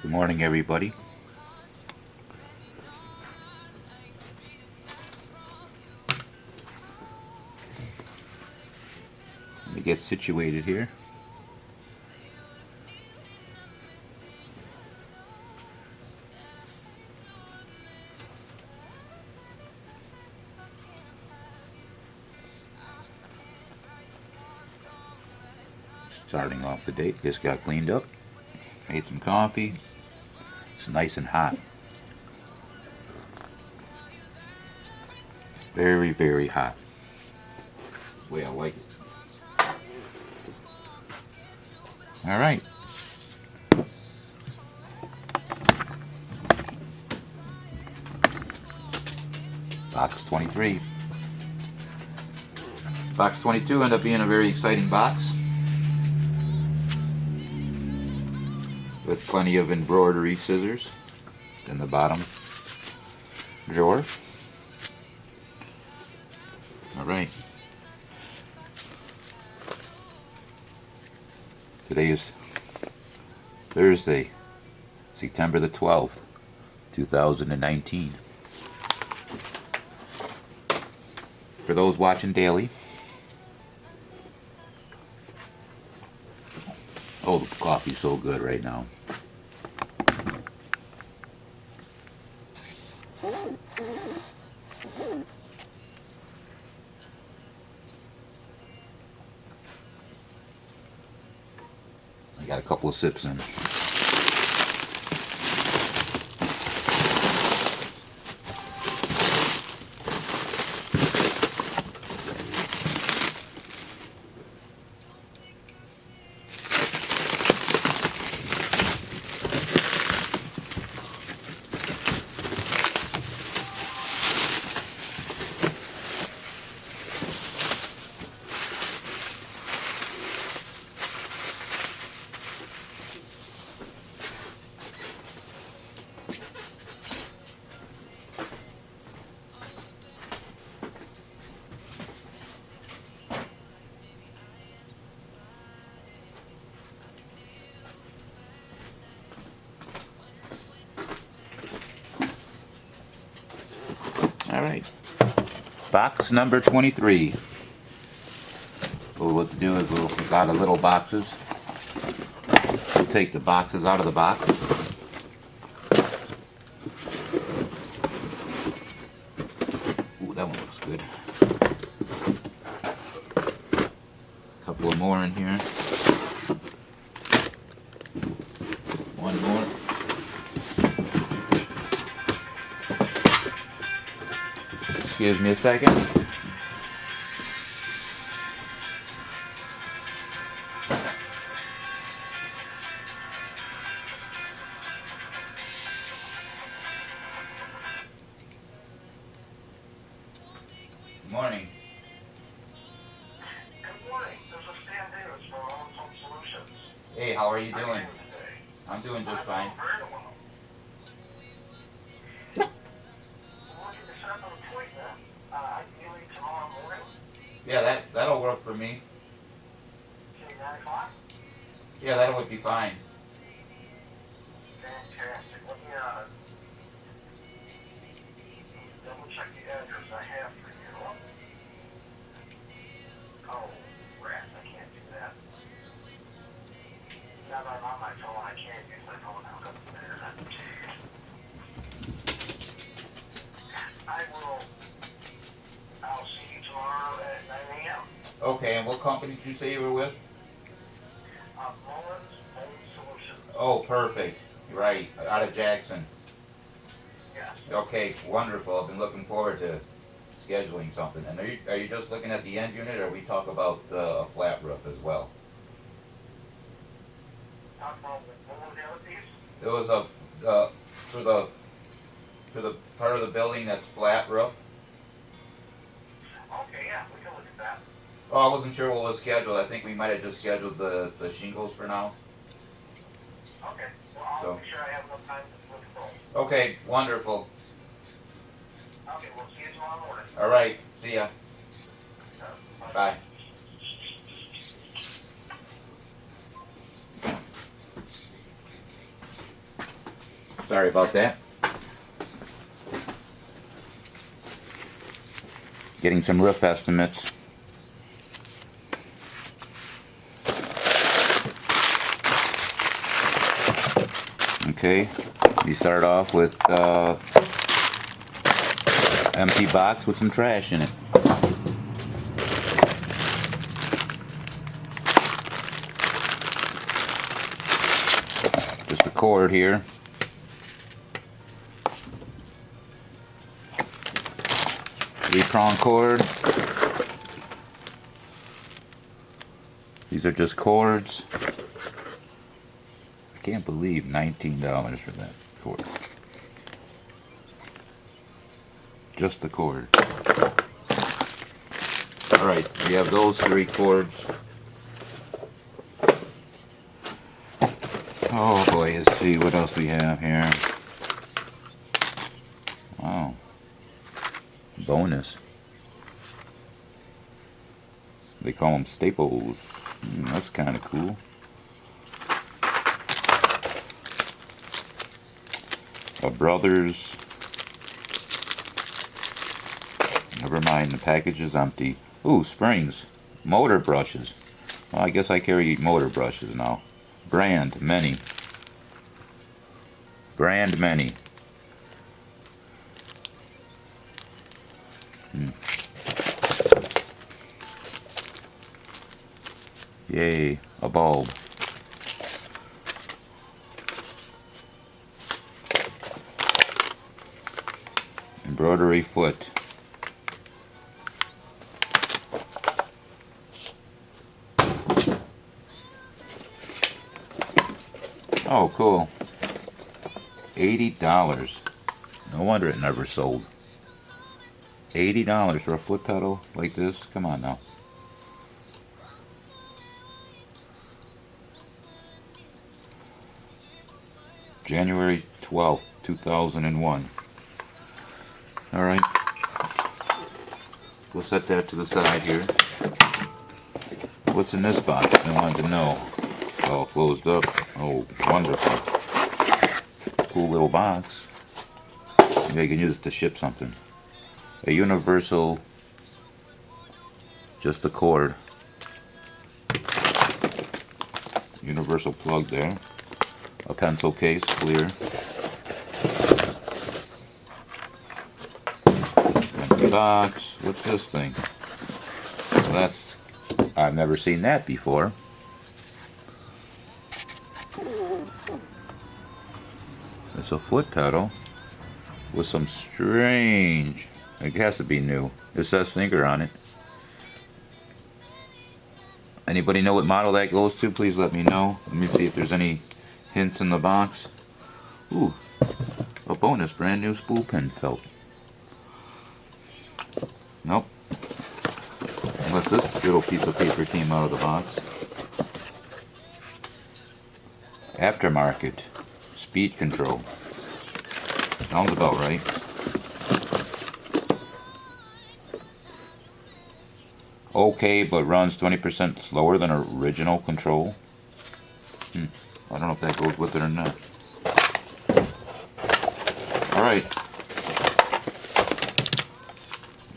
Good morning, everybody. Let me get situated here. Starting off the day, just got cleaned up, made some coffee. It's nice and hot. Very, very hot. That's the way I like it. All right. Box 23. Box 22 ended up being a very exciting box with plenty of embroidery scissors in the bottom drawer. All right. Today is Thursday, September the 12th, 2019. For those watching daily, oh, the coffee's so good right now. I got a couple of sips in. All right. Box number 23. What we'll do is we'll got the little boxes. We'll take the boxes out of the box. Ooh, that one looks good. A couple of more in here. One more. Excuse me a second. Good morning. Good morning. This is Stan Davis from Owens Home Solutions. Hey, how are you How are doing? you today? I'm doing just I'm fine. doing very well. We're looking to set up an appointment, ideally tomorrow morning, Yeah, that'll work for me. say 9 o'clock. Yeah, that would be fine. Fantastic. Let me double check the address I have for you. Oh, rats, I can't do that. Now that I'm on my phone, I can't use my phone to hook up to the internet. I'll see you tomorrow at 9 a.m. Okay, and what company did you say you were with? Mullins Home Solutions. Oh, perfect. Right, out of Jackson. Yes. Okay, wonderful. I've been looking forward to scheduling something. And are you just looking at the end unit, or we talk about a flat roof as well? Talk about what was the other piece? There was for the part of the building that's flat roof. Okay, yeah, we can look at that. Oh, I wasn't sure what was scheduled. I think we might have just scheduled the shingles for now. Okay, well, I'll So. make sure I have enough time to look at both. Okay, wonderful. Okay, we'll see you tomorrow morning. All right, see ya. Bye. Sorry about that. Getting some roof estimates. Okay, you start off with empty box with some trash in it. Just a cord here. Three-prong cord. These are just cords. I can't believe $19 for that cord. Just the cord. Alright, we have those 3 cords. Oh boy, let's see what else we have here. Wow. Bonus. They call them staples. That's kind of cool. A Brothers. Never mind, the package is empty. Ooh, springs. Motor brushes. Well, I guess I carry motor brushes now. Brand, many. Brand, many. Yay, a bulb. Embroidery foot. Oh, cool. $80. No wonder it never sold. $80 for a foot pedal like this? Come on now. January 12th, 2001. Alright. We'll set that to the side here. What's in this box? I wanted to know. All closed up. Oh, wonderful. Cool little box. Maybe I can use it to ship something. A universal, just a cord. Universal plug there. A pencil case, clear. Empty box. What's this thing? Well, that's, I've never seen that before. It's a foot pedal with some strange, it has to be new. It says Singer on it. Anybody know what model that goes to? Please let me know. Let me see if there's any hints in the box. Ooh, a bonus brand new spool pin felt. Nope. Unless this little piece of paper came out of the box. Aftermarket. Speed control. Sounds about right. Okay, but runs 20% slower than original control. I don't know if that goes with it or not. Alright.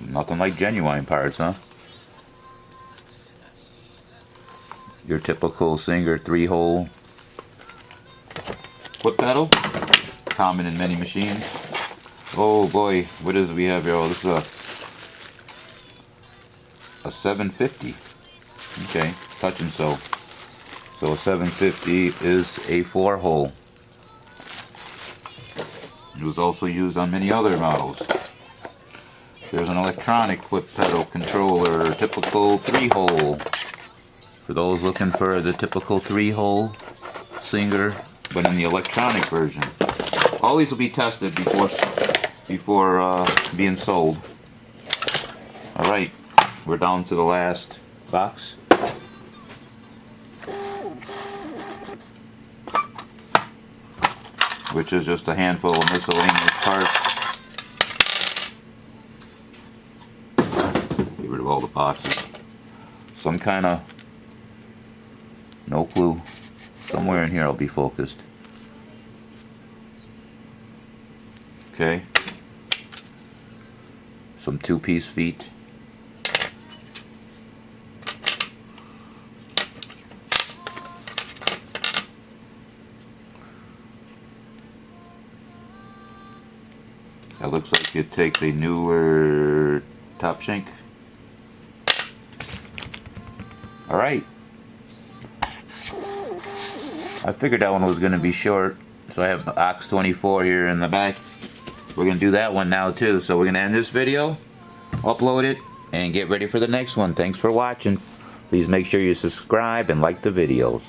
Nothing like genuine parts, huh? Your typical Singer 3-hole foot pedal. Common in many machines. Oh boy, what is it we have here? Oh, this is a 750. Okay, touch and sew. So a 750 is a 4-hole. It was also used on many other models. There's an electronic foot pedal controller, typical 3-hole. For those looking for the typical 3-hole Singer, but in the electronic version. All these will be tested before being sold. Alright, we're down to the last box. Which is just a handful of miscellaneous parts. Get rid of all the boxes. Some kind of, no clue. Somewhere in here I'll be focused. Okay. Some 2-piece feet. That looks like it takes a newer top shank. Alright. I figured that one was going to be short. So I have Ox 24 here in the back. We're going to do that one now too. So we're going to end this video, upload it, and get ready for the next one. Thanks for watching. Please make sure you subscribe and like the videos.